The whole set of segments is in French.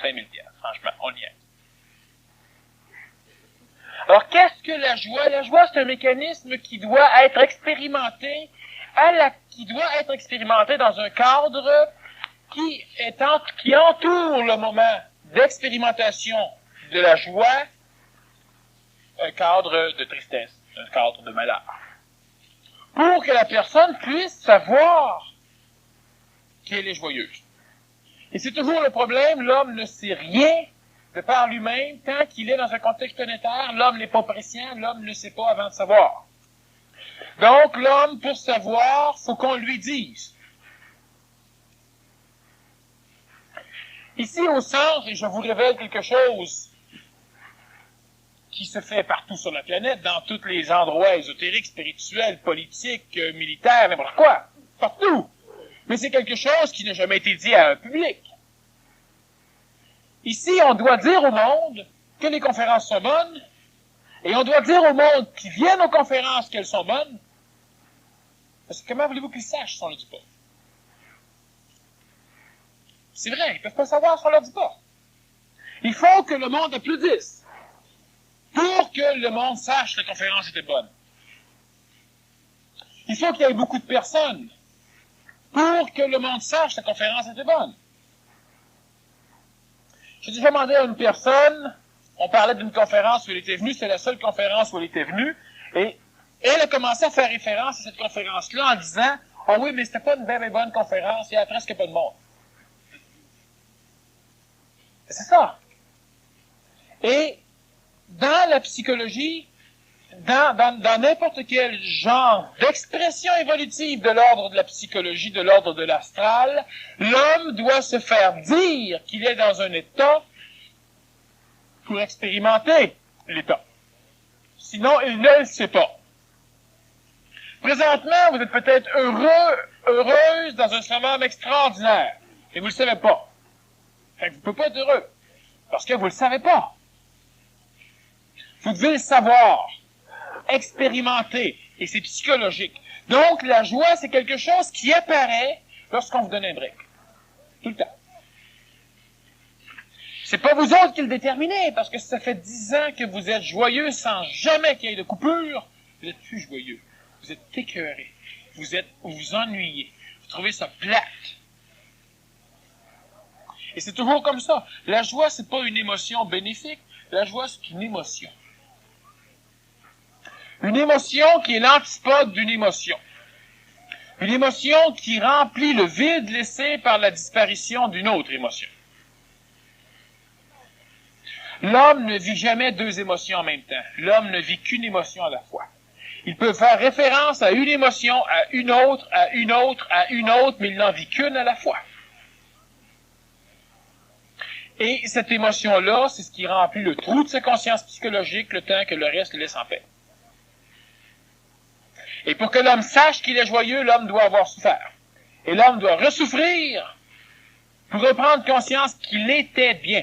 5000 $. Franchement, on y est. Alors, qu'est-ce que la joie? La joie, c'est un mécanisme qui doit être expérimenté dans un cadre qui entoure le moment d'expérimentation de la joie, un cadre de tristesse, un cadre de malheur. Pour que la personne puisse savoir qu'elle est joyeuse. Et c'est toujours le problème, l'homme ne sait rien de par lui-même, tant qu'il est dans un contexte planétaire, l'homme n'est pas prescient, l'homme ne sait pas avant de savoir. Donc, l'homme, pour savoir, faut qu'on lui dise. Ici, au centre, et je vous révèle quelque chose qui se fait partout sur la planète, dans tous les endroits ésotériques, spirituels, politiques, militaires, n'importe quoi, partout. Mais c'est quelque chose qui n'a jamais été dit à un public. Ici, on doit dire au monde que les conférences sont bonnes, et on doit dire au monde qui viennent aux conférences qu'elles sont bonnes, parce que comment voulez-vous qu'ils sachent si on ne le dit pas? C'est vrai, ils ne peuvent pas savoir si on ne leur dit pas. Il faut que le monde applaudisse pour que le monde sache que la conférence était bonne. Il faut qu'il y ait beaucoup de personnes pour que le monde sache que la conférence était bonne. J'ai déjà demandé à une personne, on parlait d'une conférence où elle était venue, c'était la seule conférence où elle était venue, et elle a commencé à faire référence à cette conférence-là en disant « Oh oui, mais c'était pas une bien bonne conférence, il y avait presque pas de monde. » C'est ça. Et dans la psychologie, dans n'importe quel genre d'expression évolutive de l'ordre de la psychologie, de l'ordre de l'astral, l'homme doit se faire dire qu'il est dans un état pour expérimenter l'état. Sinon, il ne le sait pas. Présentement, vous êtes peut-être heureuse dans un summum extraordinaire, et vous ne le savez pas. Fait que vous ne pouvez pas être heureux, parce que vous ne le savez pas. Vous devez le savoir, expérimenter, et c'est psychologique. Donc, la joie, c'est quelque chose qui apparaît lorsqu'on vous donne un break. Tout le temps. C'est pas vous autres qui le déterminez, parce que ça fait 10 ans que vous êtes joyeux sans jamais qu'il y ait de coupure, vous êtes plus joyeux. Vous êtes écœuré. Vous vous ennuyez. Vous trouvez ça plate. Et c'est toujours comme ça. La joie, c'est pas une émotion bénéfique. La joie, c'est une émotion. Une émotion qui est l'antipode d'une émotion. Une émotion qui remplit le vide laissé par la disparition d'une autre émotion. L'homme ne vit jamais deux émotions en même temps. L'homme ne vit qu'une émotion à la fois. Il peut faire référence à une émotion, à une autre, à une autre, à une autre, mais il n'en vit qu'une à la fois. Et cette émotion-là, c'est ce qui remplit le trou de sa conscience psychologique le temps que le reste le laisse en paix. Et pour que l'homme sache qu'il est joyeux, l'homme doit avoir souffert. Et l'homme doit ressouffrir pour reprendre conscience qu'il était bien.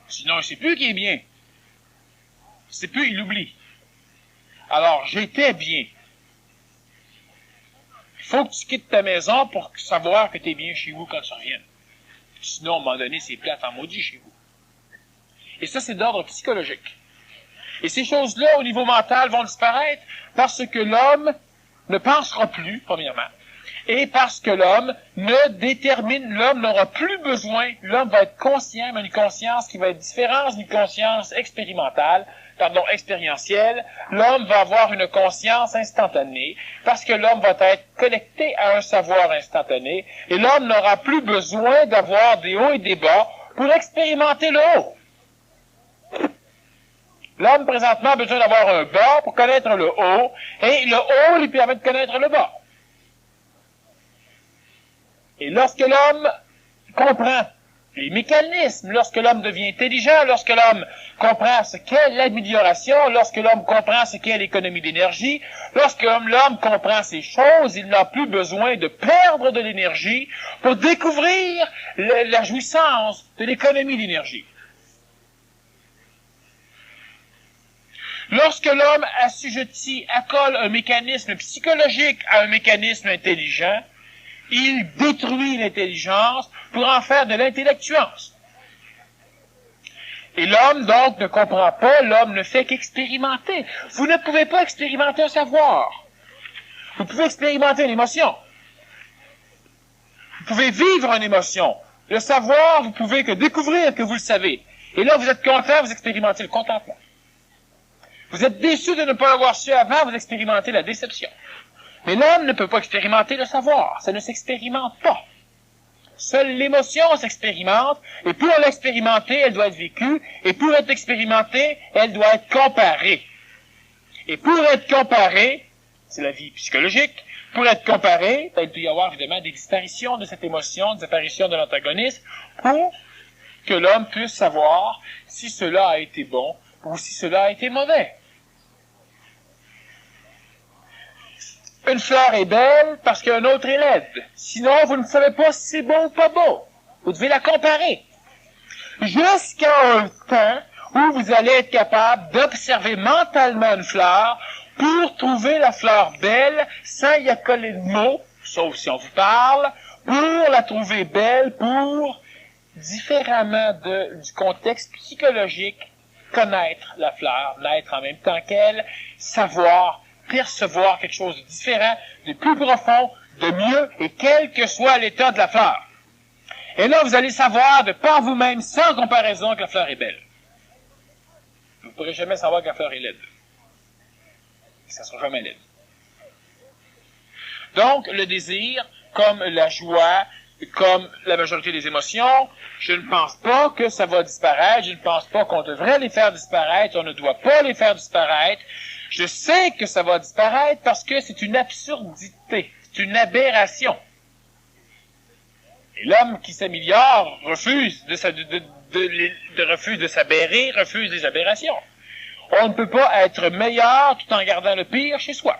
Sinon, il ne sait plus qu'il est bien. Il ne sait plus, il oublie. Alors, j'étais bien. Il faut que tu quittes ta maison pour savoir que tu es bien chez vous quand tu reviennes. Sinon, à un moment donné, c'est plate en maudit chez vous. Et ça, c'est d'ordre psychologique. Et ces choses-là, au niveau mental, vont disparaître parce que l'homme ne pensera plus, premièrement, et parce que l'homme n'aura plus besoin, l'homme va être conscient, mais une conscience qui va être différente d'une conscience expérientielle. L'homme va avoir une conscience instantanée, parce que l'homme va être connecté à un savoir instantané, et l'homme n'aura plus besoin d'avoir des hauts et des bas pour expérimenter le haut. L'homme, présentement, a besoin d'avoir un bas pour connaître le haut, et le haut lui permet de connaître le bas. Et lorsque l'homme comprend les mécanismes, lorsque l'homme devient intelligent, lorsque l'homme comprend ce qu'est l'amélioration, lorsque l'homme comprend ce qu'est l'économie d'énergie, lorsque l'homme comprend ces choses, il n'a plus besoin de perdre de l'énergie pour découvrir la jouissance de l'économie d'énergie. Lorsque l'homme accole un mécanisme psychologique à un mécanisme intelligent, Il détruit l'intelligence pour en faire de l'intellectuance. Et l'homme, donc, ne comprend pas, l'homme ne fait qu'expérimenter. Vous ne pouvez pas expérimenter un savoir. Vous pouvez expérimenter une émotion. Vous pouvez vivre une émotion. Le savoir, vous pouvez que découvrir que vous le savez. Et là, vous êtes content, vous expérimentez le contentement. Vous êtes déçu de ne pas l'avoir su avant, vous expérimentez la déception. Mais l'homme ne peut pas expérimenter le savoir. Ça ne s'expérimente pas. Seule l'émotion s'expérimente, et pour l'expérimenter, elle doit être vécue, et pour être expérimentée, elle doit être comparée. Et pour être comparée, c'est la vie psychologique, pour être comparée, il peut y avoir évidemment des disparitions de cette émotion, des apparitions de l'antagonisme, pour que l'homme puisse savoir si cela a été bon ou si cela a été mauvais. Une fleur est belle parce qu'un autre est laide. Sinon, vous ne savez pas si c'est beau ou pas beau. Vous devez la comparer. Jusqu'à un temps où vous allez être capable d'observer mentalement une fleur pour trouver la fleur belle sans y accoler de mots, sauf si on vous parle, pour la trouver belle, pour, différemment du contexte psychologique, connaître la fleur, naître en même temps qu'elle, savoir, percevoir quelque chose de différent, de plus profond, de mieux, et quel que soit l'état de la fleur. Et là, vous allez savoir de par vous-même, sans comparaison, que la fleur est belle. Vous ne pourrez jamais savoir que la fleur est laide. Ça ne sera jamais laide. Donc, le désir, comme la joie, comme la majorité des émotions, je ne pense pas que ça va disparaître, je ne pense pas qu'on devrait les faire disparaître, on ne doit pas les faire disparaître. Je sais que ça va disparaître parce que c'est une absurdité, c'est une aberration. Et l'homme qui s'améliore refuse de s'aberrer, refuse des aberrations. On ne peut pas être meilleur tout en gardant le pire chez soi.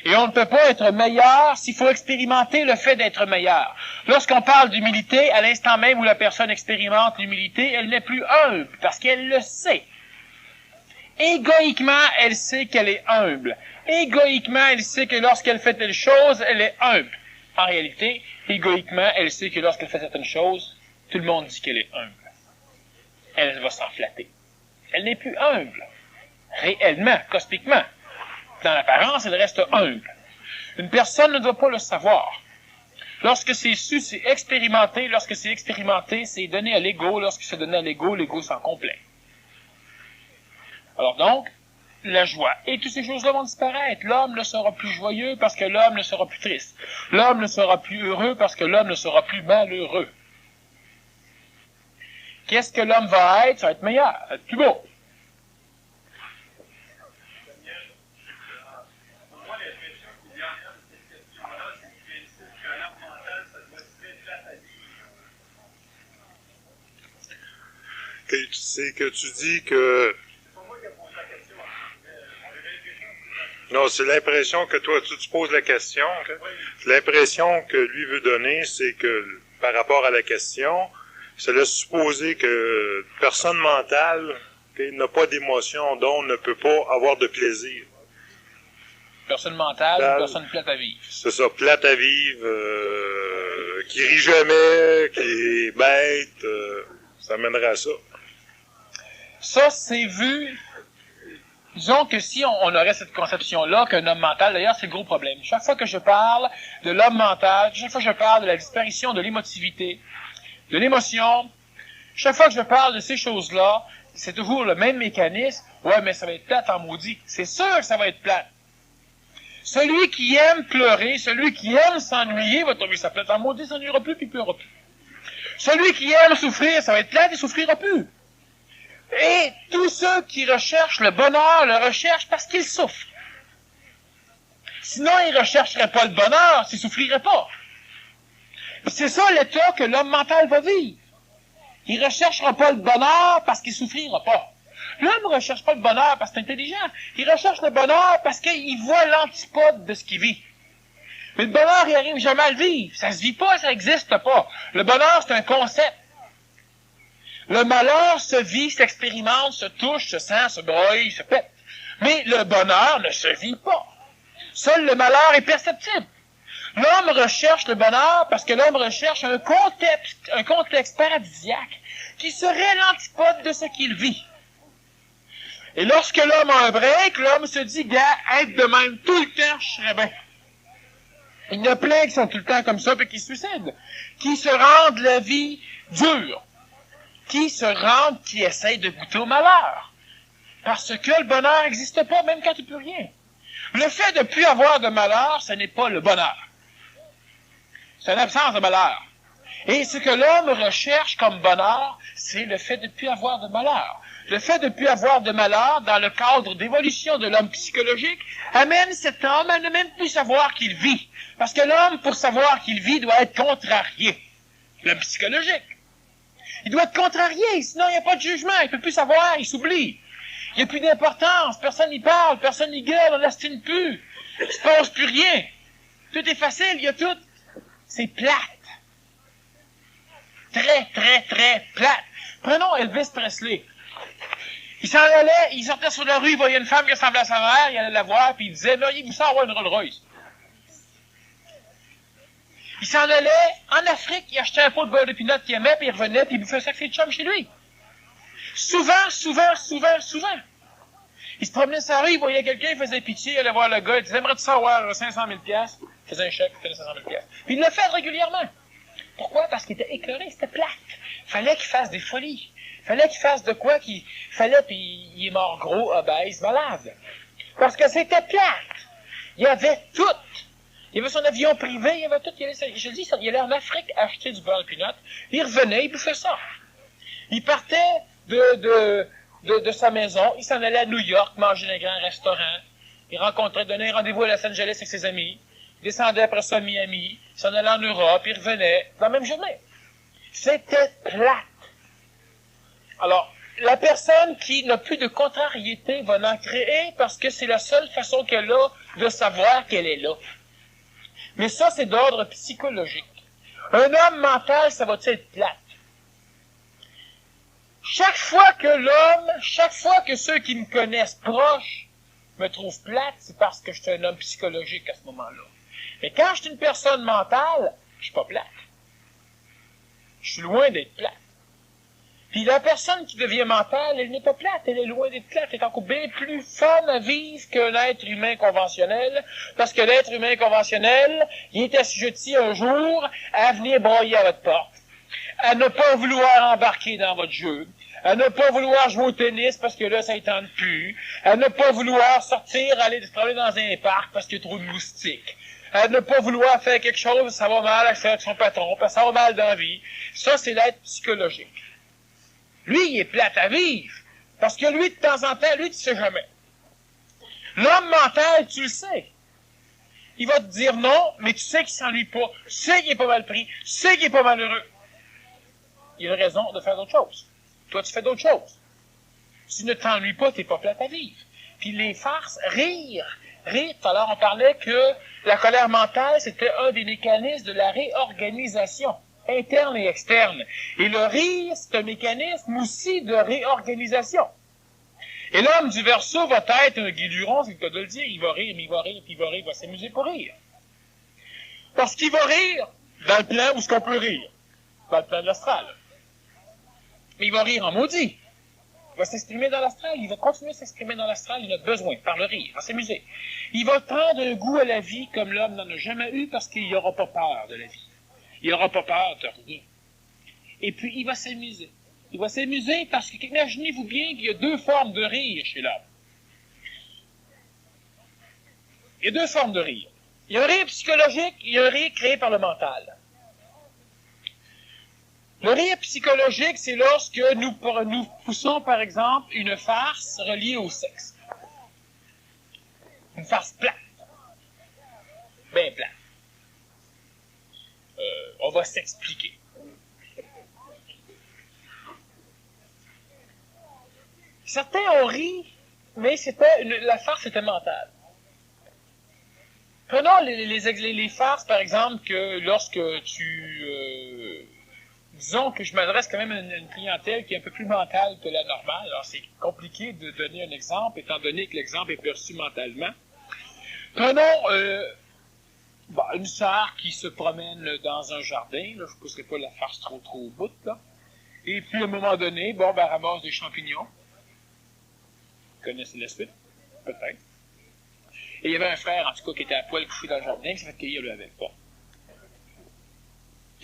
Et on ne peut pas être meilleur s'il faut expérimenter le fait d'être meilleur. Lorsqu'on parle d'humilité, à l'instant même où la personne expérimente l'humilité, elle n'est plus humble parce qu'elle le sait. Égoïquement, elle sait qu'elle est humble. Égoïquement, elle sait que lorsqu'elle fait telle chose, elle est humble. En réalité, égoïquement, elle sait que lorsqu'elle fait certaines choses, tout le monde dit qu'elle est humble. Elle va s'en flatter. Elle n'est plus humble. Réellement, cosmiquement. Dans l'apparence, elle reste humble. Une personne ne doit pas le savoir. Lorsque c'est su, c'est expérimenté. Lorsque c'est expérimenté, c'est donné à l'ego. Lorsque c'est donné à l'ego s'en complaît. Alors donc, la joie. Et toutes ces choses-là vont disparaître. L'homme ne sera plus joyeux parce que l'homme ne sera plus triste. L'homme ne sera plus heureux parce que l'homme ne sera plus malheureux. Qu'est-ce que l'homme va être? Ça va être meilleur, ça va être plus beau. C'est que tu dis que... Non, c'est l'impression que toi, tu poses la question. L'impression que lui veut donner, c'est que par rapport à la question, ça laisse supposer que personne mentale n'a pas d'émotion, donc ne peut pas avoir de plaisir. Personne mentale, personne plate à vivre. C'est ça, plate à vivre, qui rit jamais, qui est bête, ça mènerait à ça. Ça, c'est vu... Disons que si on aurait cette conception-là qu'un homme mental, d'ailleurs, c'est le gros problème. Chaque fois que je parle de l'homme mental, chaque fois que je parle de la disparition de l'émotivité, de l'émotion, chaque fois que je parle de ces choses-là, c'est toujours le même mécanisme. Ouais, mais ça va être plate en maudit. C'est sûr que ça va être plate. Celui qui aime pleurer, celui qui aime s'ennuyer, va trouver ça plate en maudit, s'ennuiera plus, puis il pleurera plus. Celui qui aime souffrir, ça va être plate, il souffrira plus. Et tous ceux qui recherchent le bonheur le recherchent parce qu'ils souffrent. Sinon, ils ne rechercheraient pas le bonheur s'ils ne souffriraient pas. C'est ça l'état que l'homme mental va vivre. Il ne recherchera pas le bonheur parce qu'il ne souffrira pas. L'homme ne recherche pas le bonheur parce qu'il est intelligent. Il recherche le bonheur parce qu'il voit l'antipode de ce qu'il vit. Mais le bonheur, il n'arrive jamais à le vivre. Ça se vit pas, ça n'existe pas. Le bonheur, c'est un concept. Le malheur se vit, s'expérimente, se touche, se sent, se broye, se pète. Mais le bonheur ne se vit pas. Seul le malheur est perceptible. L'homme recherche le bonheur parce que l'homme recherche un contexte paradisiaque qui serait l'antipode de ce qu'il vit. Et lorsque l'homme a un break, l'homme se dit, gars, être de même tout le temps, je serais bien. Il y en a plein qui sont tout le temps comme ça et qui se suicident, qui se rendent la vie dure, qui essayent de goûter au malheur. Parce que le bonheur n'existe pas, même quand il n'y a plus rien. Le fait de ne plus avoir de malheur, ce n'est pas le bonheur. C'est une absence de malheur. Et ce que l'homme recherche comme bonheur, c'est le fait de ne plus avoir de malheur. Le fait de ne plus avoir de malheur, dans le cadre d'évolution de l'homme psychologique, amène cet homme à ne même plus savoir qu'il vit. Parce que l'homme, pour savoir qu'il vit, doit être contrarié. L'homme psychologique. Il doit être contrarié, sinon il n'y a pas de jugement, il ne peut plus savoir, il s'oublie. Il n'y a plus d'importance, personne n'y parle, personne n'y gueule, on l'estime plus. Il ne se passe plus rien. Tout est facile, il y a tout. C'est plate. Très, très, très plate. Prenons Elvis Presley. Il sortait sur la rue, il voyait une femme qui ressemblait à sa mère, il allait la voir, puis il disait, là, il me sort avoir une Rolls-Royce. Il s'en allait en Afrique, il achetait un pot de beurre de pinot qu'il aimait, puis il revenait, puis il bouffait ça avec ses chums chez lui. Souvent. Il se promenait sur la rue, il voyait quelqu'un, il faisait pitié, il allait voir le gars, il disait, aimerais-tu savoir 500 000 $? Il faisait un chèque, il faisait 500 000 $. Puis il l'a fait régulièrement. Pourquoi? Parce qu'il était écœuré, c'était plate. Fallait qu'il fasse des folies. Fallait qu'il fasse de quoi puis il est mort gros, obèse, malade. Parce que c'était plate. Il y avait tout. Il y avait son avion privé, il y avait tout. Il allait en Afrique acheter du beurre de pinot. Il revenait, il bouffait ça. Il partait de sa maison, il s'en allait à New York, manger dans un grand restaurant. Il donnait un rendez-vous à Los Angeles avec ses amis. Il descendait après ça à Miami. Il s'en allait en Europe, il revenait dans la même journée. C'était plate. Alors, la personne qui n'a plus de contrariété va en créer parce que c'est la seule façon qu'elle a de savoir qu'elle est là. Mais ça, c'est d'ordre psychologique. Un homme mental, ça va-t-il être plate? Chaque fois que ceux qui me connaissent proches me trouvent plate, c'est parce que je suis un homme psychologique à ce moment-là. Mais quand je suis une personne mentale, je suis pas plate. Je suis loin d'être plate. Puis la personne qui devient mentale, elle n'est pas plate, elle est loin d'être plate, elle est encore bien plus fun à vivre qu'un être humain conventionnel, parce que l'être humain conventionnel, il est assujetti un jour à venir broyer à votre porte, à ne pas vouloir embarquer dans votre jeu, à ne pas vouloir jouer au tennis parce que là, ça ne tente plus, à ne pas vouloir sortir, aller se promener dans un parc parce qu'il y a trop de moustiques, à ne pas vouloir faire quelque chose, ça va mal avec son patron, parce que ça va mal dans la vie. Ça, c'est l'être psychologique. Lui, il est plate à vivre. Parce que lui, de temps en temps, lui, tu sais jamais. L'homme mental, tu le sais. Il va te dire non, mais tu sais qu'il s'ennuie pas. Tu sais qu'il est pas mal pris. Tu sais qu'il est pas malheureux. Il a raison de faire d'autres choses. Toi, tu fais d'autres choses. Si tu ne t'ennuies pas, t'es pas plate à vivre. Puis les farces, rire. Rire, tout à l'heure, on parlait que la colère mentale, c'était un des mécanismes de la réorganisation. Interne et externe. Et le rire, c'est un mécanisme aussi de réorganisation. Et l'homme du Verseau va être un guiduron, c'est le cas de le dire, il va rire, mais il va rire, puis il va s'amuser pour rire. Parce qu'il va rire dans le plan où ce qu'on peut rire, dans le plan de l'astral. Mais il va rire en maudit. Il va s'exprimer dans l'astral, il va continuer à s'exprimer dans l'astral, il a besoin, par le rire, à s'amuser. Il va prendre un goût à la vie comme l'homme n'en a jamais eu parce qu'il n'aura pas peur de la vie. Il n'aura pas peur de rien. Et puis, il va s'amuser. Il va s'amuser parce que, imaginez-vous bien qu'il y a deux formes de rire chez l'homme. Il y a deux formes de rire. Il y a un rire psychologique, il y a un rire créé par le mental. Le rire psychologique, c'est lorsque nous poussons, par exemple, une farce reliée au sexe. Une farce plate. Bien plate. On va s'expliquer. Certains ont ri, mais la farce était mentale. Prenons les farces, par exemple, que lorsque disons que je m'adresse quand même à une clientèle qui est un peu plus mentale que la normale. Alors, c'est compliqué de donner un exemple, étant donné que l'exemple est perçu mentalement. Prenons Bon, une sœur qui se promène dans un jardin, là, je ne pousserai pas la farce trop au bout, là. Et puis, à un moment donné, bon, ben, elle ramasse des champignons. Vous connaissez la suite? Peut-être. Et il y avait un frère, en tout cas, qui était à poil couché dans le jardin, qui s'est fait cueillir le avec. Bon.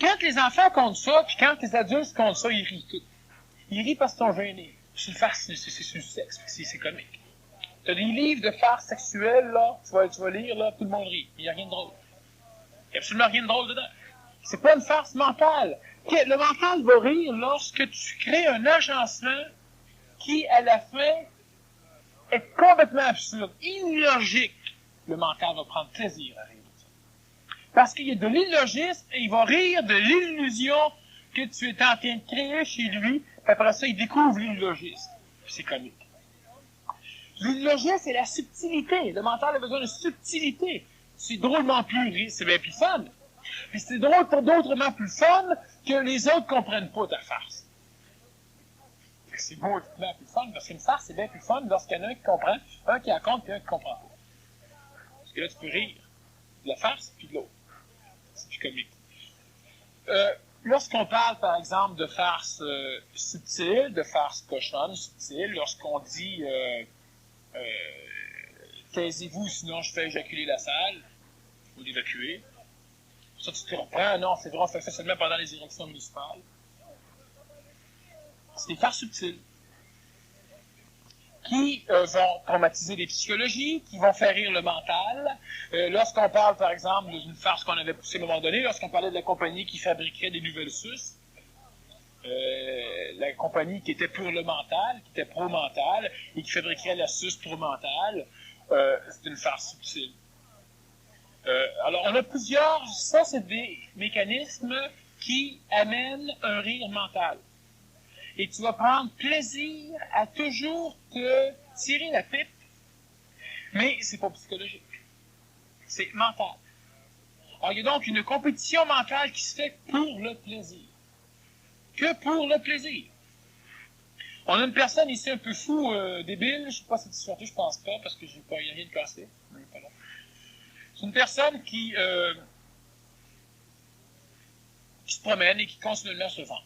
Quand les enfants comptent ça, puis quand les adultes comptent ça, ils rient tout. Ils rient parce qu'ils sont gênés. C'est une farce, c'est sur le sexe, c'est comique. T'as des livres de farce sexuelle, là, tu vas lire, là, tout le monde rit. Il n'y a rien de drôle. Il n'y a absolument rien de drôle dedans. C'est pas une farce mentale. Le mental va rire lorsque tu crées un agencement qui, à la fin, est complètement absurde, illogique. Le mental va prendre plaisir à rire de ça. Parce qu'il y a de l'illogisme et il va rire de l'illusion que tu es en train de créer chez lui, puis après ça, il découvre l'illogisme. C'est comique. L'illogisme, c'est la subtilité. Le mental a besoin de subtilité. C'est drôlement plus, c'est bien plus fun. Puis c'est drôle pour d'autrement plus fun que les autres comprennent pas ta farce. C'est beaucoup plus fun, parce qu'une farce, c'est bien plus fun lorsqu'il y en a un qui comprend, un qui raconte, puis un qui comprend pas. Parce que là, tu peux rire de la farce, puis de l'autre. C'est plus comique. Lorsqu'on parle, par exemple, de farce subtile, de farce cochonne, subtile, lorsqu'on dit taisez-vous, sinon je fais éjaculer la salle, ou l'évacuer. Ça, tu te reprends. Non, c'est vrai, on fait ça seulement pendant les élections municipales. C'est des farces subtiles qui vont traumatiser les psychologies, qui vont faire rire le mental. Lorsqu'on parle, par exemple, d'une farce qu'on avait poussée à un moment donné, lorsqu'on parlait de la compagnie qui fabriquait des nouvelles suces, la compagnie qui était pour le mental, qui était pro-mental, et qui fabriquait la suce pro-mental, c'est une farce subtile. Alors, on a plusieurs, ça c'est des mécanismes qui amènent un rire mental. Et tu vas prendre plaisir à toujours te tirer la pipe, mais c'est pas psychologique. C'est mental. Alors, il y a donc une compétition mentale qui se fait pour le plaisir. Que pour le plaisir. On a une personne ici un peu fou, débile, je ne sais pas si tu sorti, je pense pas, parce que il n'y a rien de cassé. C'est une personne qui se promène et qui continuellement se vante.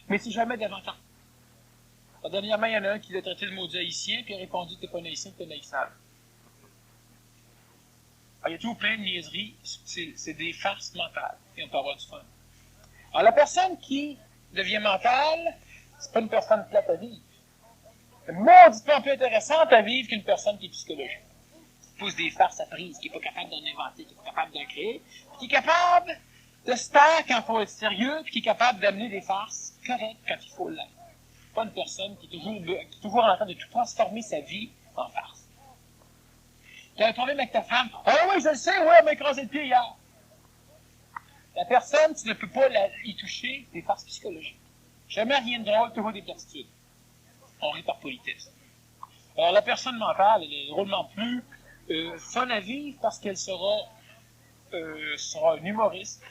Mais c'est jamais d'avantage. Dernièrement, il y en a un qui l'a traité de maudit haïtien, puis il a répondu que t'es pas un haïtien, t'es un haïssable. Il y a tout plein de niaiseries, c'est des farces mentales, et on peut avoir du fun. Alors, la personne qui devient mentale, c'est pas une personne plate à vivre. C'est mauditement plus intéressante à vivre qu'une personne qui est psychologique. Qui pousse des farces apprises, qui n'est pas capable d'en inventer, qui n'est pas capable d'en créer, qui est capable de se taire quand il faut être sérieux, puis qui est capable d'amener des farces correctes quand il faut l'être. Pas une personne qui est toujours en train de tout transformer sa vie en farce. Tu as un problème avec ta femme. « Ah oui, je le sais, ouais, elle m'a écrasé le pied hier. » La personne, tu ne peux pas y toucher des farces psychologiques. Jamais rien de drôle, toujours des platitudes. On rit par politesse. Alors, la personne mentale, elle est drôlement plus fun à vivre parce qu'elle sera un humoriste.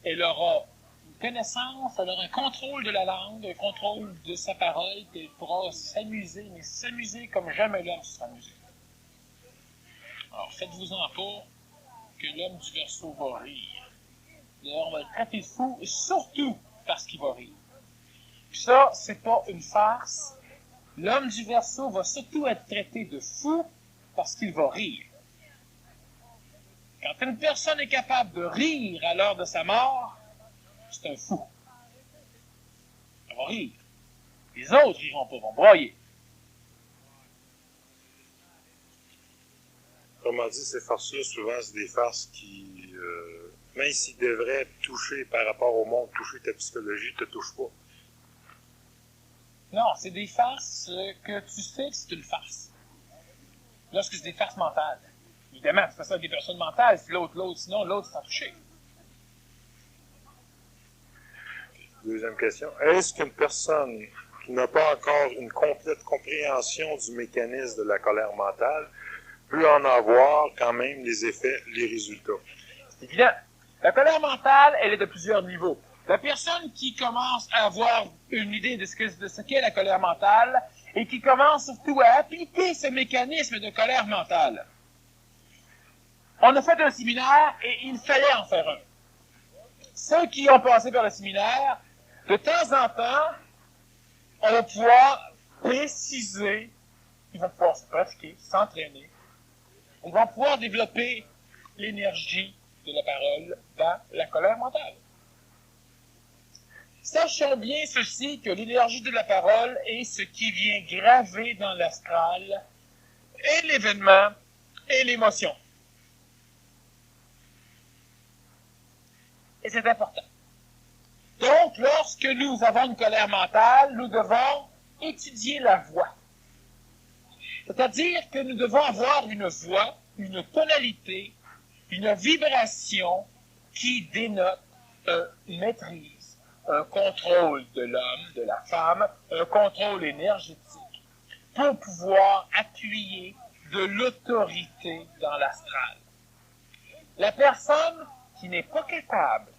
Elle aura une connaissance, elle aura un contrôle de la langue, un contrôle de sa parole, qu'elle pourra s'amuser, mais s'amuser comme jamais l'homme se sera amusé. Alors, faites-vous-en pas que l'homme du Verseau va rire. D'ailleurs, on va le traiter de fou, surtout parce qu'il va rire. Puis ça, c'est pas une farce. L'homme du Verseau va surtout être traité de fou parce qu'il va rire. Quand une personne est capable de rire à l'heure de sa mort, c'est un fou. Elle va rire. Les autres riront pas, vont broyer. Comment dire, ces farces-là, souvent, c'est des farces qui, même s'ils devraient toucher par rapport au monde, toucher ta psychologie, ne te touchent pas. Non, c'est des farces que tu sais que c'est une farce. Lorsque c'est des farces mentales. Évidemment, c'est pas ça avec des personnes mentales, c'est sinon l'autre s'en touché. Deuxième question. Est-ce qu'une personne qui n'a pas encore une complète compréhension du mécanisme de la colère mentale peut en avoir quand même les effets, les résultats? C'est évident. La colère mentale, elle est de plusieurs niveaux. La personne qui commence à avoir une idée de ce qu'est la colère mentale et qui commence surtout à appliquer ce mécanisme de colère mentale On a fait un séminaire et il fallait en faire un. Ceux qui ont passé par le séminaire, de temps en temps, on va pouvoir préciser, ils vont pouvoir se pratiquer, s'entraîner, ils vont pouvoir développer l'énergie de la parole dans la colère mentale. Sachons bien ceci, que l'énergie de la parole est ce qui vient graver dans l'astral et l'événement et l'émotion. Et c'est important. Donc, lorsque nous avons une colère mentale, nous devons étudier la voix. C'est-à-dire que nous devons avoir une voix, une tonalité, une vibration qui dénote une maîtrise, un contrôle de l'homme, de la femme, un contrôle énergétique, pour pouvoir appuyer de l'autorité dans l'astral. La personne qui n'est pas capable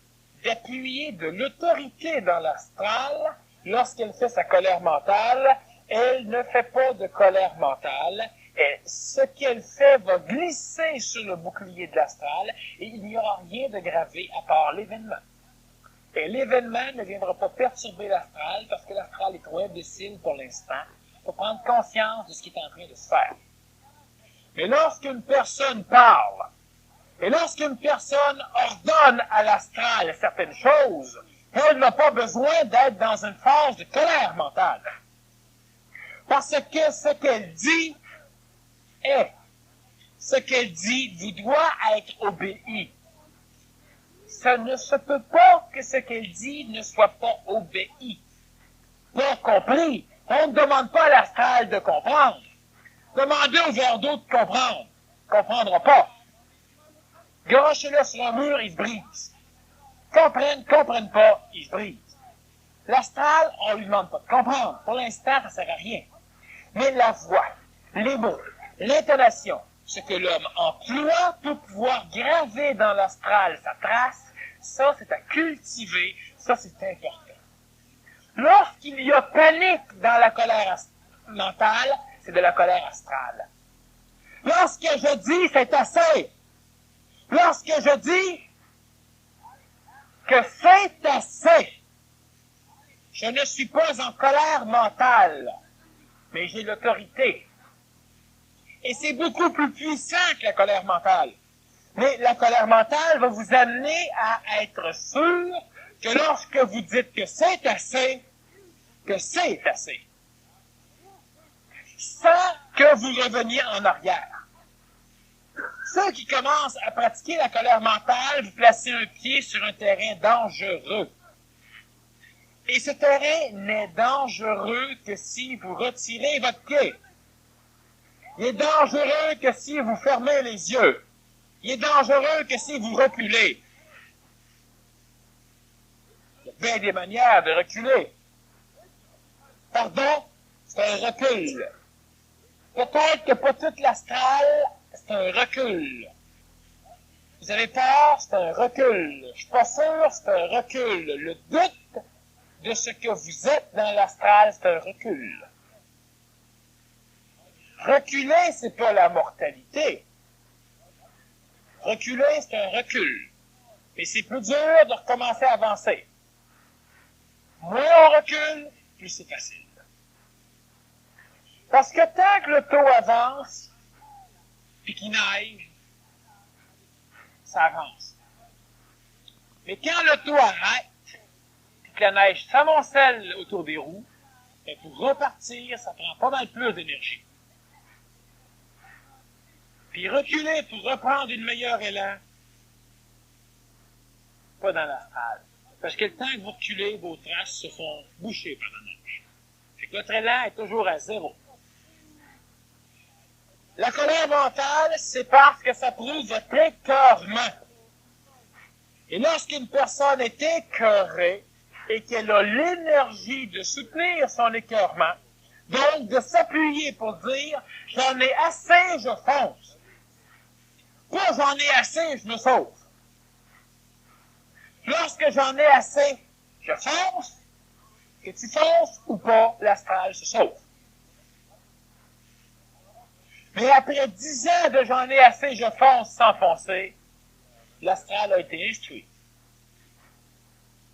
d'appuyer de l'autorité dans l'astral, lorsqu'elle fait sa colère mentale, elle ne fait pas de colère mentale. Et ce qu'elle fait va glisser sur le bouclier de l'astral et il n'y aura rien de gravé à part l'événement. Et l'événement ne viendra pas perturber l'astral parce que l'astral est trop imbécile pour l'instant pour prendre conscience de ce qui est en train de se faire. Mais lorsqu'une personne parle, et lorsqu'une personne ordonne à l'astral certaines choses, elle n'a pas besoin d'être dans une phase de colère mentale. Parce que ce qu'elle dit est. Ce qu'elle dit vous doit être obéi. Ça ne se peut pas que ce qu'elle dit ne soit pas obéi. Pas compris. On ne demande pas à l'astral de comprendre. Demandez au verre d'eau de comprendre. Il ne comprendra pas. Garochez-le sur un mur, il se brise. Comprennent pas, il se brise. L'astral, on lui demande pas de comprendre. Pour l'instant, ça sert à rien. Mais la voix, les mots, l'intonation, ce que l'homme emploie pour pouvoir graver dans l'astral sa trace, ça c'est à cultiver, ça c'est important. Lorsqu'il y a panique dans la colère mentale, c'est de la colère astrale. Lorsque je dis c'est assez, lorsque je dis que c'est assez, je ne suis pas en colère mentale, mais j'ai l'autorité. Et c'est beaucoup plus puissant que la colère mentale. Mais la colère mentale va vous amener à être sûr que lorsque vous dites que c'est assez, sans que vous reveniez en arrière. Ceux qui commencent à pratiquer la colère mentale, vous placez un pied sur un terrain dangereux. Et ce terrain n'est dangereux que si vous retirez votre pied. Il est dangereux que si vous fermez les yeux. Il est dangereux que si vous reculez. Il y a bien des manières de reculer. Pardon, c'est un recul. Peut-être que pas toute l'astral, c'est un recul. Vous avez peur, c'est un recul. Je suis pas sûr, c'est un recul. Le doute de ce que vous êtes dans l'astral, c'est un recul. Reculer, c'est pas la mortalité. Reculer, c'est un recul. Et c'est plus dur de recommencer à avancer. Moins on recule, plus c'est facile. Parce que tant que le taux avance, puis qu'il neige, ça avance. Mais quand le taux arrête, puis que la neige s'amoncelle autour des roues, et pour repartir, ça prend pas mal plus d'énergie. Puis reculer pour reprendre une meilleure élan, pas dans l'astral. Parce que le temps que vous reculez, vos traces se font boucher par la neige. Fait que votre élan est toujours à zéro. La colère mentale, c'est parce que ça prouve votre écœurement. Et lorsqu'une personne est écœurée et qu'elle a l'énergie de soutenir son écœurement, donc de s'appuyer pour dire « j'en ai assez, je fonce ». Pas « j'en ai assez, je me sauve ». Lorsque j'en ai assez, je fonce, que tu fonces ou pas, l'astral se sauve. Mais après 10 ans de j'en ai assez, je fonce sans foncer, l'astral a été instruit.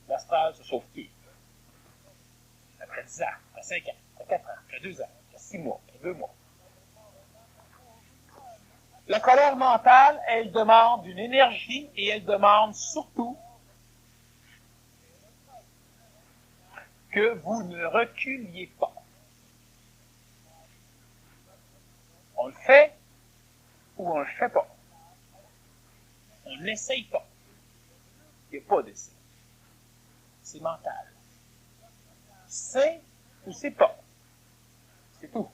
L'astral se sauve plus. Après 10 ans, après 5 ans, après 4 ans, après 2 ans, après 6 mois, après 2 mois. La colère mentale, elle demande une énergie et elle demande surtout que vous ne reculiez pas. On le fait ou on le fait pas. On n'essaye pas. Il n'y a pas d'essai. C'est mental. C'est ou c'est pas. C'est tout.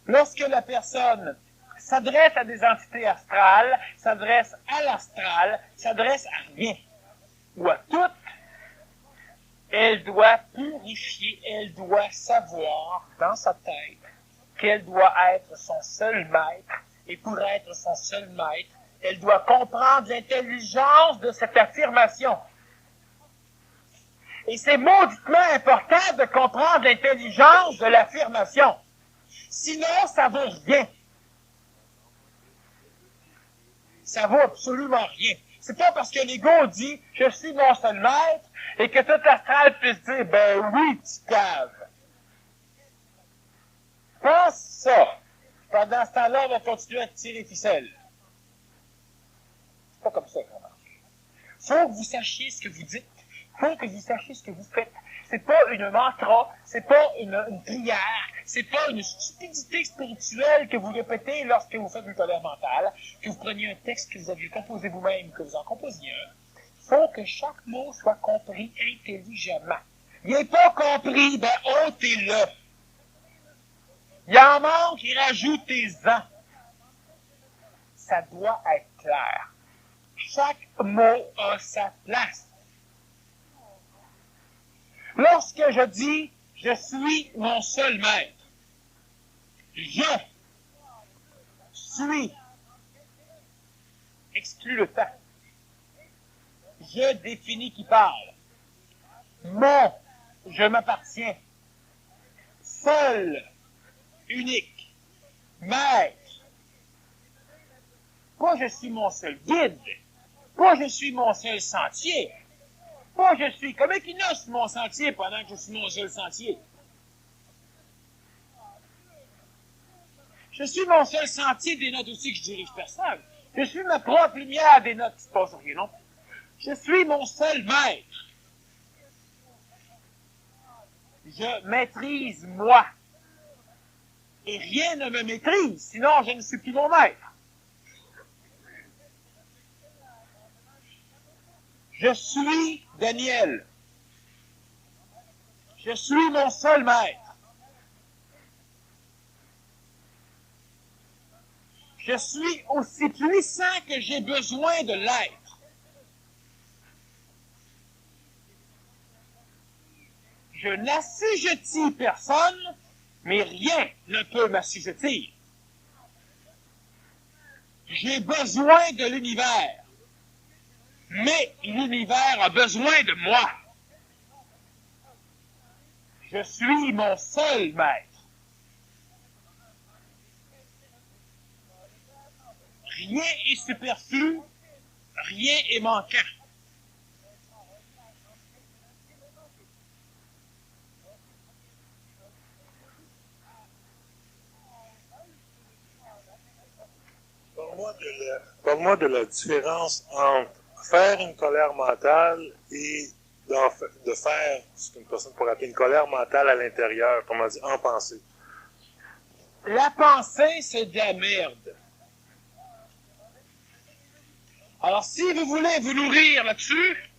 Lorsque la personne s'adresse à des entités astrales, s'adresse à l'astral, s'adresse à rien ou à tout, elle doit purifier, elle doit savoir dans sa tête qu'elle doit être son seul maître, et pour être son seul maître, elle doit comprendre l'intelligence de cette affirmation. Et c'est mauditement important de comprendre l'intelligence de l'affirmation. Sinon, ça vaut rien. Ça vaut absolument rien. C'est pas parce que l'ego dit « je suis mon seul maître » et que tout astral puisse dire « ben oui, tu caves ». Pense ça. Pendant ce temps-là, on va continuer à tirer ficelle. C'est pas comme ça qu'on marche. Faut que vous sachiez ce que vous dites. Faut que vous sachiez ce que vous faites. C'est pas une mantra, c'est pas une prière, c'est pas une stupidité spirituelle que vous répétez lorsque vous faites une colère mentale, que vous preniez un texte que vous aviez composé vous-même, que vous en composiez un. Faut que chaque mot soit compris intelligemment. Il n'est pas compris, ben ôtez-le. Il en manque, il rajoutez-en. Ça doit être clair. Chaque mot a sa place. Lorsque je dis « je suis mon seul maître », je suis exclut le temps. Je définis qui parle. Mon, je m'appartiens. Seul, unique, maître. Pas je suis mon seul guide. Pas je suis mon seul sentier. Pas je suis comme Equinox mon sentier pendant que je suis mon seul sentier. Je suis mon seul sentier des notes aussi que je dirige personne. Je suis ma propre lumière des notes qui se passent rien non plus. Je suis mon seul maître. Je maîtrise moi. Et rien ne me maîtrise, sinon je ne suis plus mon maître. Je suis Daniel. Je suis mon seul maître. Je suis aussi puissant que j'ai besoin de l'être. Je n'assujettis personne, mais rien ne peut m'assujettir. J'ai besoin de l'univers. Mais l'univers a besoin de moi. Je suis mon seul maître. Rien est superflu, rien est manquant. Parle-moi de la différence entre faire une colère mentale et de faire ce qu'une personne pourrait appeler une colère mentale à l'intérieur, comment dire, en pensée. La pensée, c'est de la merde. Alors, si vous voulez vous nourrir là-dessus,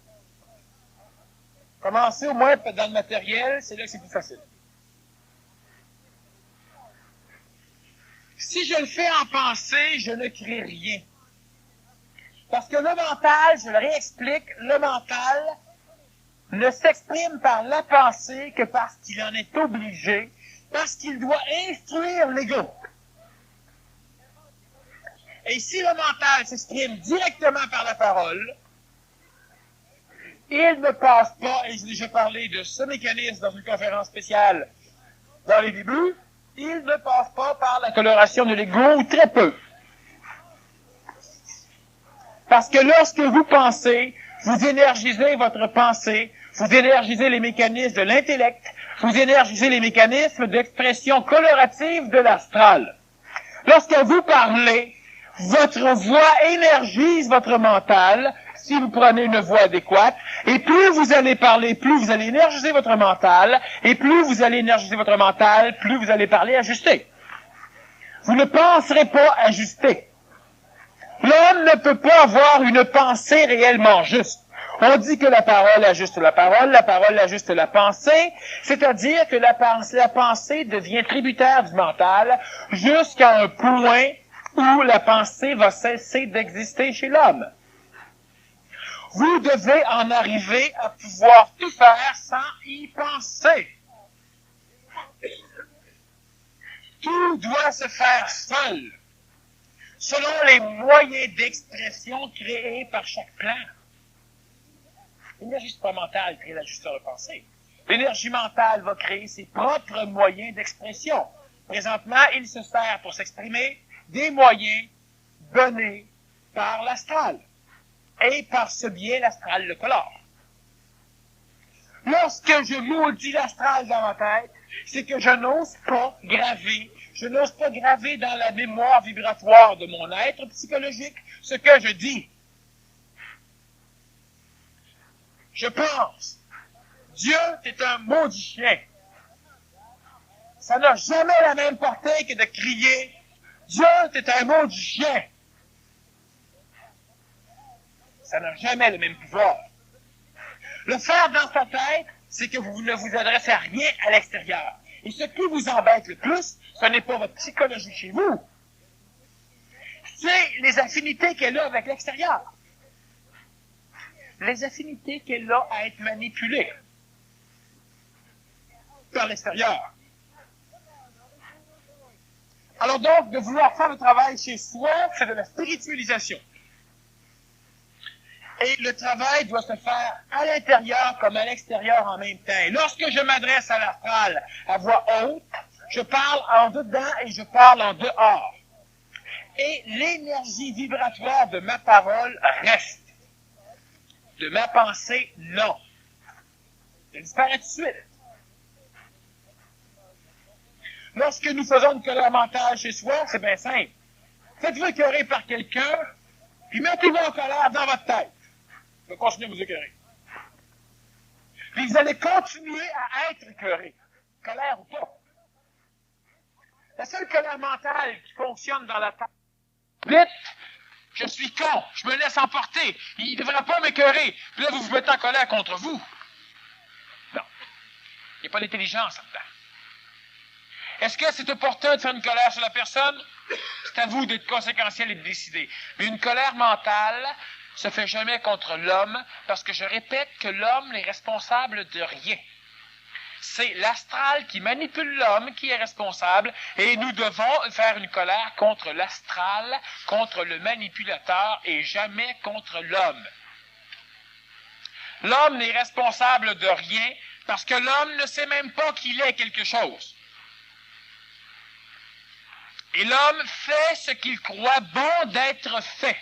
commencez au moins dans le matériel, c'est là que c'est plus facile. Si je le fais en pensée, je ne crée rien. Parce que le mental, je le réexplique, le mental ne s'exprime par la pensée que parce qu'il en est obligé, parce qu'il doit instruire l'ego. Et si le mental s'exprime directement par la parole, il ne passe pas, et j'ai déjà parlé de ce mécanisme dans une conférence spéciale dans les débuts, il ne passe pas par la coloration de l'ego, ou très peu. Parce que lorsque vous pensez, vous énergisez votre pensée, vous énergisez les mécanismes de l'intellect, vous énergisez les mécanismes d'expression colorative de l'astral. Lorsque vous parlez, votre voix énergise votre mental, si vous prenez une voix adéquate, et plus vous allez parler, plus vous allez énergiser votre mental, et plus vous allez énergiser votre mental, plus vous allez parler ajusté. Vous ne penserez pas ajusté. L'homme ne peut pas avoir une pensée réellement juste. On dit que la parole ajuste la parole ajuste la pensée, c'est-à-dire que la pensée devient tributaire du mental jusqu'à un point où la pensée va cesser d'exister chez l'homme. Vous devez en arriver à pouvoir tout faire sans y penser. Tout doit se faire seul, selon les moyens d'expression créés par chaque plan. L'énergie supramentale crée l'ajusteur de pensée. L'énergie mentale va créer ses propres moyens d'expression. Présentement, il se sert pour s'exprimer des moyens donnés par l'astral. Et par ce biais, l'astral le colore. Lorsque je maudis l'astral dans ma tête, c'est que je n'ose pas graver dans la mémoire vibratoire de mon être psychologique ce que je dis. Je pense, Dieu, t'es un maudit chien. Ça n'a jamais la même portée que de crier, Dieu, t'es un maudit chien. Ça n'a jamais le même pouvoir. Le faire dans sa tête, c'est que vous ne vous adressez à rien à l'extérieur. Et ce qui vous embête le plus, ce n'est pas votre psychologie chez vous. C'est les affinités qu'elle a avec l'extérieur. Les affinités qu'elle a à être manipulée par l'extérieur. Alors donc, de vouloir faire le travail chez soi, c'est de la spiritualisation. Et le travail doit se faire à l'intérieur comme à l'extérieur en même temps. Et lorsque je m'adresse à l'astral à voix haute, je parle en dedans et je parle en dehors. Et l'énergie vibratoire de ma parole reste. De ma pensée, non. Elle disparaît tout de suite. Lorsque nous faisons une colère mentale chez soi, c'est bien simple. Faites-vous écœurer par quelqu'un, puis mettez-vous en colère dans votre tête. Vous continuez à vous écœurer. Puis vous allez continuer à être écœuré, colère ou pas. La seule colère mentale qui fonctionne dans la tête, vite, je suis con, je me laisse emporter, il ne devrait pas m'écœurer. Puis là, vous vous mettez en colère contre vous. Non. Il n'y a pas d'intelligence là-dedans. Est-ce que c'est opportun de faire une colère sur la personne? C'est à vous d'être conséquentiel et de décider. Mais une colère mentale se fait jamais contre l'homme, parce que je répète que l'homme n'est responsable de rien. C'est l'astral qui manipule l'homme qui est responsable, et nous devons faire une colère contre l'astral, contre le manipulateur, et jamais contre l'homme. L'homme n'est responsable de rien, parce que l'homme ne sait même pas qu'il est quelque chose. Et l'homme fait ce qu'il croit bon d'être fait.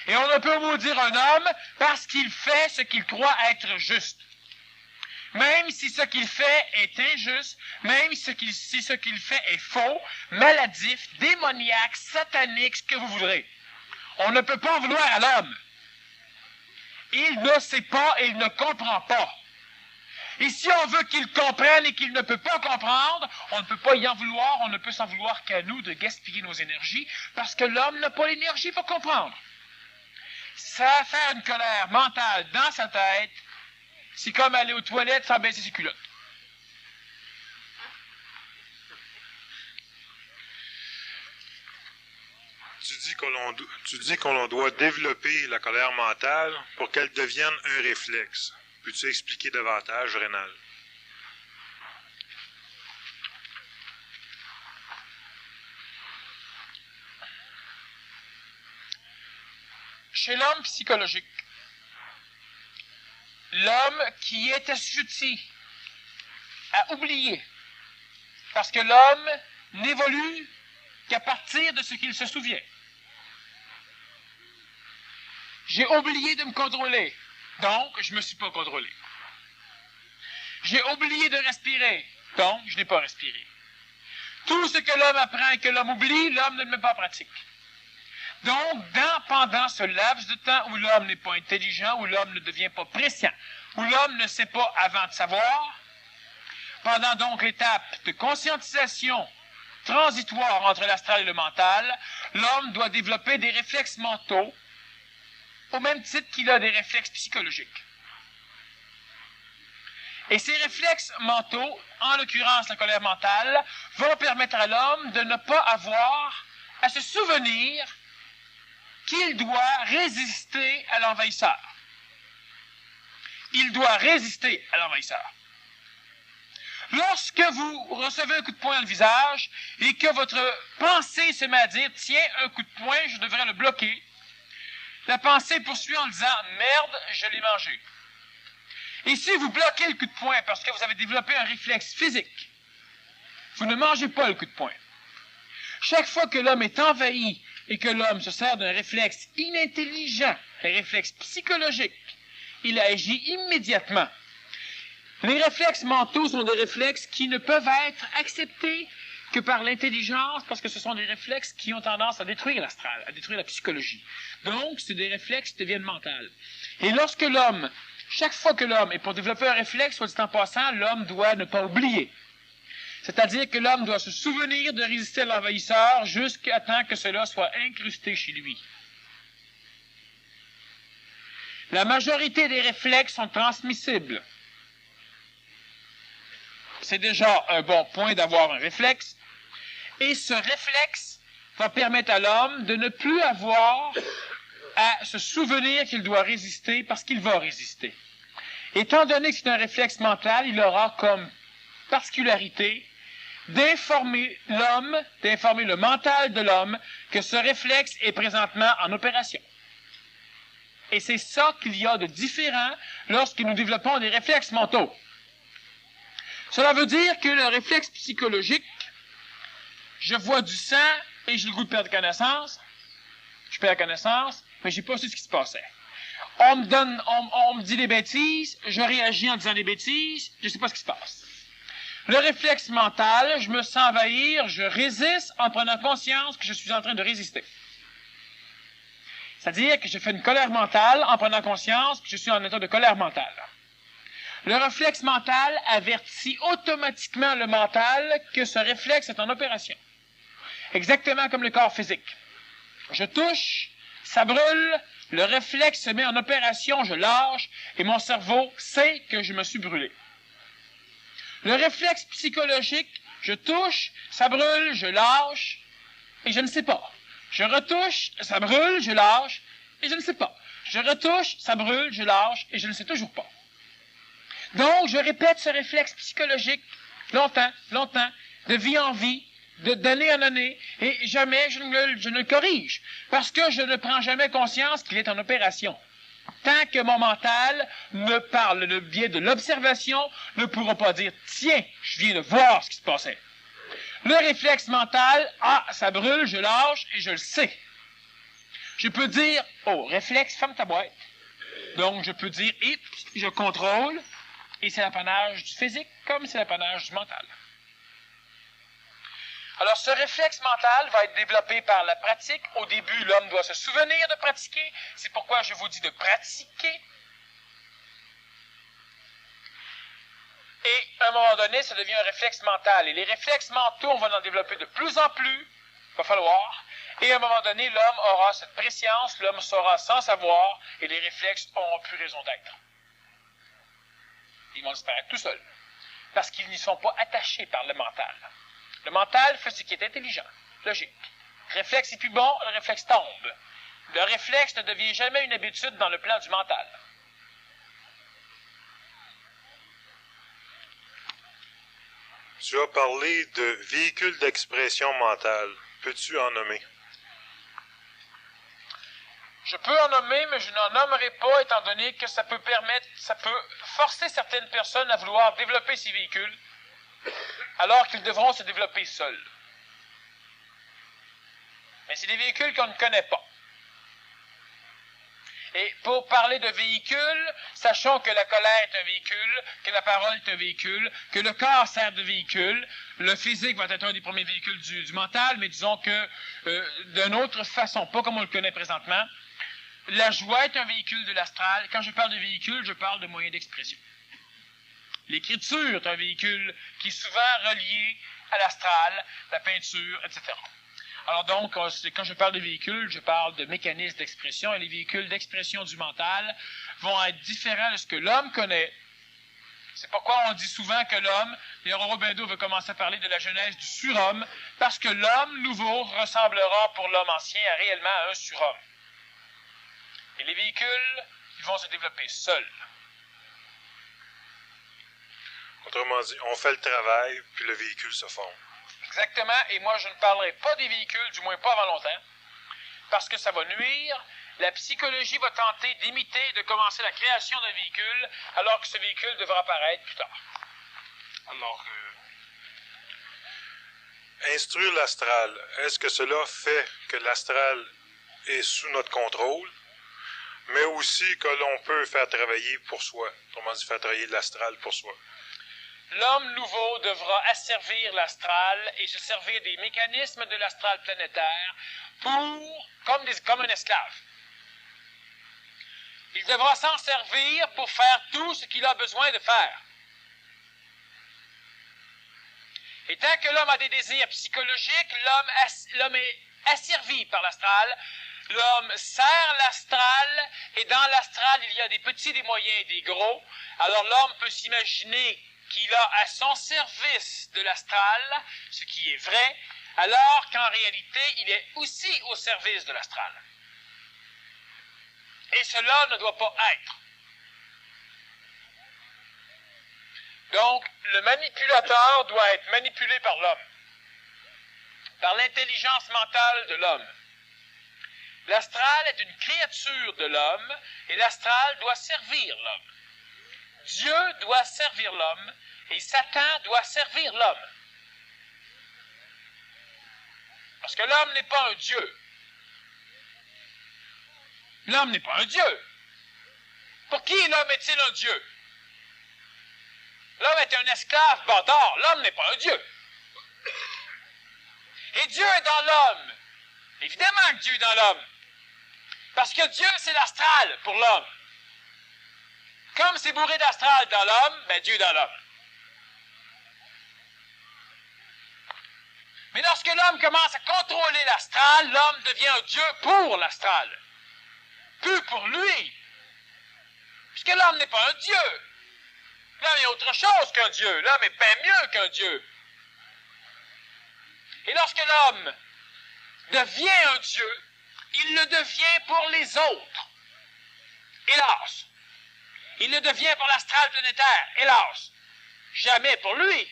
Et on ne peut maudire un homme parce qu'il fait ce qu'il croit être juste. Même si ce qu'il fait est injuste, même si ce qu'il fait est faux, maladif, démoniaque, satanique, ce que vous voudrez. On ne peut pas en vouloir à l'homme. Il ne sait pas et il ne comprend pas. Et si on veut qu'il comprenne et qu'il ne peut pas comprendre, on ne peut pas y en vouloir, on ne peut s'en vouloir qu'à nous de gaspiller nos énergies, parce que l'homme n'a pas l'énergie pour comprendre. Ça, faire une colère mentale dans sa tête, c'est comme aller aux toilettes sans baisser ses culottes. Tu dis qu'on doit développer la colère mentale pour qu'elle devienne un réflexe. Peux-tu expliquer davantage, Rénal? Chez l'homme psychologique, l'homme qui est assujetti à oublier, parce que l'homme n'évolue qu'à partir de ce qu'il se souvient. J'ai oublié de me contrôler, donc je ne me suis pas contrôlé. J'ai oublié de respirer, donc je n'ai pas respiré. Tout ce que l'homme apprend et que l'homme oublie, l'homme ne le met pas en pratique. Donc, pendant ce laps de temps où l'homme n'est pas intelligent, où l'homme ne devient pas prescient, où l'homme ne sait pas avant de savoir, pendant donc l'étape de conscientisation transitoire entre l'astral et le mental, l'homme doit développer des réflexes mentaux au même titre qu'il a des réflexes psychologiques. Et ces réflexes mentaux, en l'occurrence la colère mentale, vont permettre à l'homme de ne pas avoir à se souvenir qu'il doit résister à l'envahisseur. Il doit résister à l'envahisseur. Lorsque vous recevez un coup de poing dans le visage et que votre pensée se met à dire « Tiens, un coup de poing, je devrais le bloquer », la pensée poursuit en disant « Merde, je l'ai mangé ». Et si vous bloquez le coup de poing parce que vous avez développé un réflexe physique, vous ne mangez pas le coup de poing. Chaque fois que l'homme est envahi et que l'homme se sert d'un réflexe inintelligent, un réflexe psychologique, il agit immédiatement. Les réflexes mentaux sont des réflexes qui ne peuvent être acceptés que par l'intelligence parce que ce sont des réflexes qui ont tendance à détruire l'astral, à détruire la psychologie. Donc, c'est des réflexes qui deviennent mentales. Et lorsque l'homme, chaque fois que l'homme, et pour développer un réflexe, soit dit en passant, l'homme doit ne pas oublier. C'est-à-dire que l'homme doit se souvenir de résister à l'envahisseur jusqu'à temps que cela soit incrusté chez lui. La majorité des réflexes sont transmissibles. C'est déjà un bon point d'avoir un réflexe. Et ce réflexe va permettre à l'homme de ne plus avoir à se souvenir qu'il doit résister parce qu'il va résister. Étant donné que c'est un réflexe mental, il aura comme particularité d'informer l'homme, d'informer le mental de l'homme que ce réflexe est présentement en opération. Et c'est ça qu'il y a de différent lorsque nous développons des réflexes mentaux. Cela veut dire que le réflexe psychologique, je vois du sang et j'ai le goût de perdre connaissance, je perds connaissance, mais j'ai pas su ce qui se passait. On me dit des bêtises, je réagis en disant des bêtises, je sais pas ce qui se passe. Le réflexe mental, je me sens envahir, je résiste en prenant conscience que je suis en train de résister. C'est-à-dire que je fais une colère mentale en prenant conscience que je suis en état de colère mentale. Le réflexe mental avertit automatiquement le mental que ce réflexe est en opération. Exactement comme le corps physique. Je touche, ça brûle, le réflexe se met en opération, je lâche, et mon cerveau sait que je me suis brûlé. Le réflexe psychologique, je touche, ça brûle, je lâche, et je ne sais pas. Je retouche, ça brûle, je lâche, et je ne sais pas. Je retouche, ça brûle, je lâche, et je ne sais toujours pas. Donc, je répète ce réflexe psychologique longtemps, de vie en vie, d'année en année, et jamais je ne le corrige, parce que je ne prends jamais conscience qu'il est en opération. Tant que mon mental me parle le biais de l'observation, ne pourra pas dire « Tiens, je viens de voir ce qui se passait ». Le réflexe mental, ah, ça brûle, je lâche, et je le sais. Je peux dire « Oh, réflexe, ferme ta boîte ». Donc, je peux dire « Et je contrôle ». Et c'est l'apanage du physique comme c'est l'apanage du mental. Alors, ce réflexe mental va être développé par la pratique. Au début, l'homme doit se souvenir de pratiquer. C'est pourquoi je vous dis de pratiquer. Et à un moment donné, ça devient un réflexe mental. Et les réflexes mentaux, on va en développer de plus en plus. Il va falloir. Et à un moment donné, l'homme aura cette préscience, l'homme saura sans savoir, et les réflexes n'auront plus raison d'être. Ils vont disparaître tout seuls. Parce qu'ils n'y sont pas attachés par le mental. Le mental fait ce qui est intelligent, logique. Le réflexe est plus bon, le réflexe tombe. Le réflexe ne devient jamais une habitude dans le plan du mental. Tu as parlé de véhicules d'expression mentale. Peux-tu en nommer? Je peux en nommer, mais je n'en nommerai pas, étant donné que ça peut forcer certaines personnes à vouloir développer ces véhicules, alors qu'ils devront se développer seuls. Mais c'est des véhicules qu'on ne connaît pas. Et pour parler de véhicules, sachons que la colère est un véhicule, que la parole est un véhicule, que le corps sert de véhicule. Le physique va être un des premiers véhicules du mental, mais disons que d'une autre façon, pas comme on le connaît présentement. La joie est un véhicule de l'astral. Quand je parle de véhicule, je parle de moyen d'expression. L'écriture est un véhicule qui est souvent relié à l'astral, la peinture, etc. Alors donc, quand je parle de véhicules, je parle de mécanismes d'expression, et les véhicules d'expression du mental vont être différents de ce que l'homme connaît. C'est pourquoi on dit souvent que l'homme, et Robindeau veut commencer à parler de la genèse du surhomme, parce que l'homme nouveau ressemblera pour l'homme ancien réellement à un surhomme. Et les véhicules, ils vont se développer seuls. Autrement dit, on fait le travail, puis le véhicule se forme. Exactement, et moi je ne parlerai pas des véhicules, du moins pas avant longtemps, parce que ça va nuire. La psychologie va tenter d'imiter, de commencer la création d'un véhicule, alors que ce véhicule devra apparaître plus tard. Alors, instruire l'astral, est-ce que cela fait que l'astral est sous notre contrôle, mais aussi que l'on peut faire travailler pour soi, autrement dit, faire travailler l'astral pour soi? L'homme nouveau devra asservir l'astral et se servir des mécanismes de l'astral planétaire comme un esclave. Il devra s'en servir pour faire tout ce qu'il a besoin de faire. Et tant que l'homme a des désirs psychologiques, l'homme est asservi par l'astral. L'homme sert l'astral, et dans l'astral, il y a des petits, des moyens et des gros. Alors l'homme peut s'imaginer qu'il a à son service de l'astral, ce qui est vrai, alors qu'en réalité, il est aussi au service de l'astral. Et cela ne doit pas être. Donc, le manipulateur doit être manipulé par l'homme, par l'intelligence mentale de l'homme. L'astral est une créature de l'homme, et l'astral doit servir l'homme. Dieu doit servir l'homme, et Satan doit servir l'homme. Parce que l'homme n'est pas un Dieu. L'homme n'est pas un Dieu. Pour qui l'homme est-il un Dieu? L'homme est un esclave bâtard. L'homme n'est pas un Dieu. Et Dieu est dans l'homme. Évidemment que Dieu est dans l'homme. Parce que Dieu, c'est l'astral pour l'homme. Comme c'est bourré d'astral dans l'homme, ben Dieu est dans l'homme. Mais lorsque l'homme commence à contrôler l'astral, l'homme devient un Dieu pour l'astral. Plus pour lui. Puisque l'homme n'est pas un Dieu. L'homme est autre chose qu'un Dieu. L'homme est bien mieux qu'un Dieu. Et lorsque l'homme devient un Dieu, il le devient pour les autres. Hélas. Il le devient pour l'astral planétaire. Hélas. Jamais pour lui.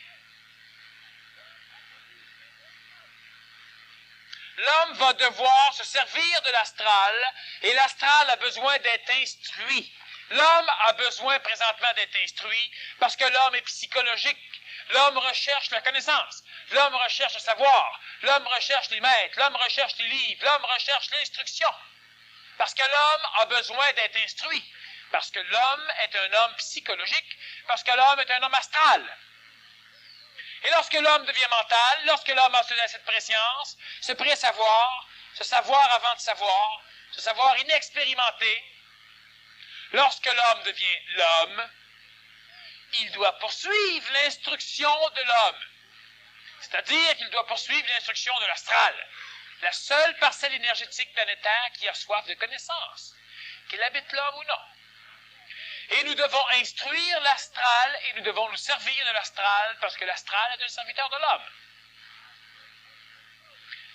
L'homme va devoir se servir de l'astral, et l'astral a besoin d'être instruit. L'homme a besoin présentement d'être instruit, parce que l'homme est psychologique. L'homme recherche la connaissance. L'homme recherche le savoir. L'homme recherche les maîtres. L'homme recherche les livres. L'homme recherche l'instruction. Parce que l'homme a besoin d'être instruit. Parce que l'homme est un homme psychologique. Parce que l'homme est un homme astral. Et lorsque l'homme devient mental, lorsque l'homme a cette préscience, ce pré-savoir, ce savoir avant de savoir, ce savoir inexpérimenté, lorsque l'homme devient l'homme, il doit poursuivre l'instruction de l'homme. C'est-à-dire qu'il doit poursuivre l'instruction de l'astral, la seule parcelle énergétique planétaire qui a soif de connaissance, qu'il habite l'homme ou non. Et nous devons instruire l'astral et nous devons nous servir de l'astral parce que l'astral est un serviteur de l'homme.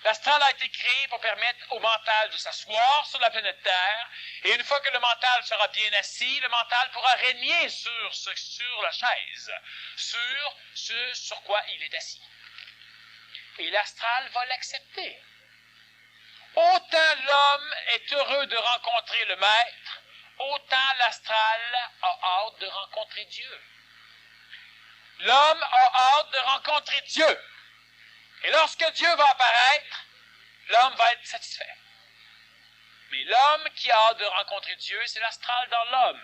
L'astral a été créé pour permettre au mental de s'asseoir sur la planète Terre, et une fois que le mental sera bien assis, le mental pourra régner sur la chaise, sur ce sur quoi il est assis. Et l'astral va l'accepter. Autant l'homme est heureux de rencontrer le maître, autant l'astral a hâte de rencontrer Dieu. L'homme a hâte de rencontrer Dieu. Et lorsque Dieu va apparaître, l'homme va être satisfait. Mais l'homme qui a hâte de rencontrer Dieu, c'est l'astral dans l'homme.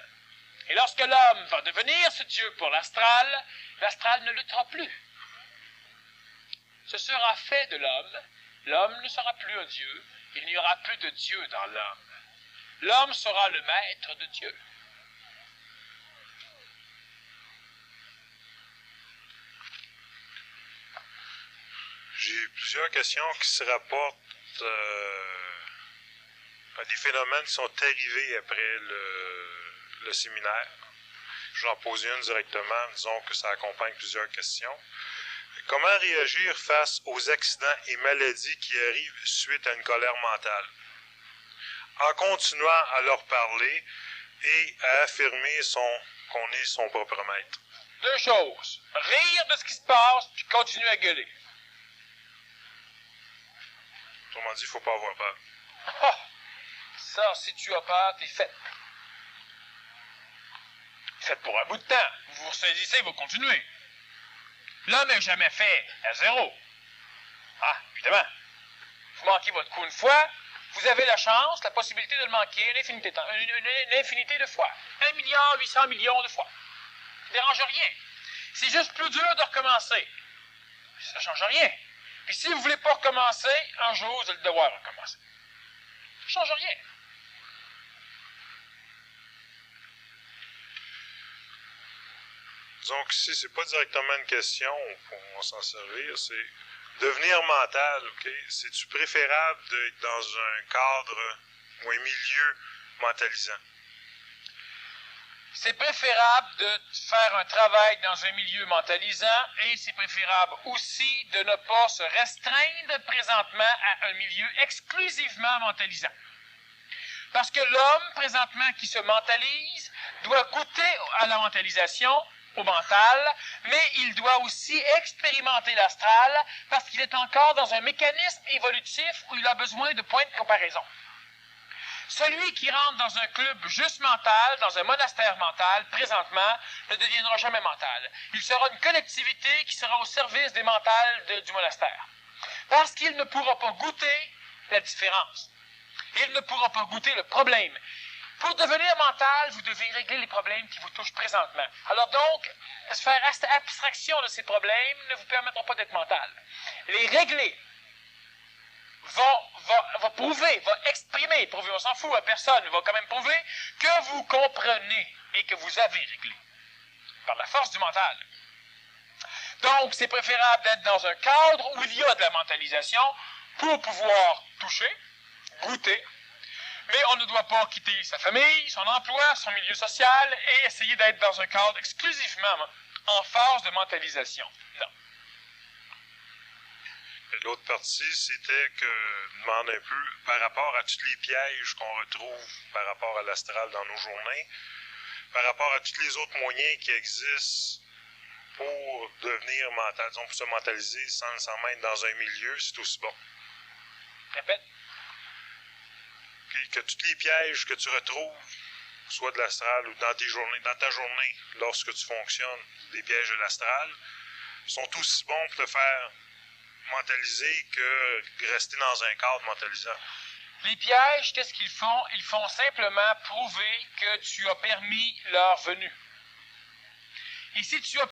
Et lorsque l'homme va devenir ce Dieu pour l'astral, l'astral ne luttera plus. Ce sera fait de l'homme, l'homme ne sera plus un Dieu, il n'y aura plus de Dieu dans l'homme. L'homme sera le maître de Dieu. J'ai plusieurs questions qui se rapportent à des phénomènes qui sont arrivés après le séminaire. Je vais en poser une directement, disons que ça accompagne plusieurs questions. Comment réagir face aux accidents et maladies qui arrivent suite à une colère mentale? En continuant à leur parler et à affirmer qu'on est son propre maître. Deux choses. Rire de ce qui se passe, puis continuer à gueuler. Autrement dit, il ne faut pas avoir peur. Ah! Ça, si tu as peur, t'es fait. Faites pour un bout de temps. Vous vous ressaisissez, vous continuez. L'homme n'est jamais fait à zéro. Ah, évidemment. Vous manquez votre coup une fois, vous avez la chance, la possibilité de le manquer une infinité de fois. 1,8 milliard de fois. Ça ne dérange rien. C'est juste plus dur de recommencer. Ça ne change rien. Puis si vous ne voulez pas recommencer, un jour, vous allez devoir recommencer. Ça ne change rien. Donc ici, c'est pas directement une question, on va s'en servir, c'est devenir mental, ok? C'est-tu préférable d'être dans un cadre ou un milieu mentalisant? C'est préférable de faire un travail dans un milieu mentalisant et c'est préférable aussi de ne pas se restreindre présentement à un milieu exclusivement mentalisant. Parce que l'homme, présentement, qui se mentalise, doit goûter à la mentalisation, au mental, mais il doit aussi expérimenter l'astral parce qu'il est encore dans un mécanisme évolutif où il a besoin de points de comparaison. Celui qui rentre dans un club juste mental, dans un monastère mental, présentement, ne deviendra jamais mental. Il sera une collectivité qui sera au service des mentales du monastère. Parce qu'il ne pourra pas goûter la différence. Il ne pourra pas goûter le problème. Pour devenir mental, vous devez régler les problèmes qui vous touchent présentement. Alors donc, faire abstraction de ces problèmes ne vous permettra pas d'être mental. Les régler va prouver, va exprimer, prouver, on s'en fout à personne, va quand même prouver que vous comprenez et que vous avez réglé. Par la force du mental. Donc, c'est préférable d'être dans un cadre où il y a de la mentalisation pour pouvoir toucher, goûter, mais on ne doit pas quitter sa famille, son emploi, son milieu social et essayer d'être dans un cadre exclusivement en phase de mentalisation. Non. L'autre partie, c'était que demande un peu par rapport à tous les pièges qu'on retrouve par rapport à l'astral dans nos journées, par rapport à tous les autres moyens qui existent pour devenir mental, disons pour se mentaliser sans mettre dans un milieu, c'est aussi bon. Répète. Puis que tous les pièges que tu retrouves, soit de l'astral ou dans ta journée, lorsque tu fonctionnes, des pièges de l'astral, sont aussi bons pour te faire mentaliser que rester dans un cadre mentalisant. Les pièges, qu'est-ce qu'ils font? Ils font simplement prouver que tu as permis leur venue. Et si tu as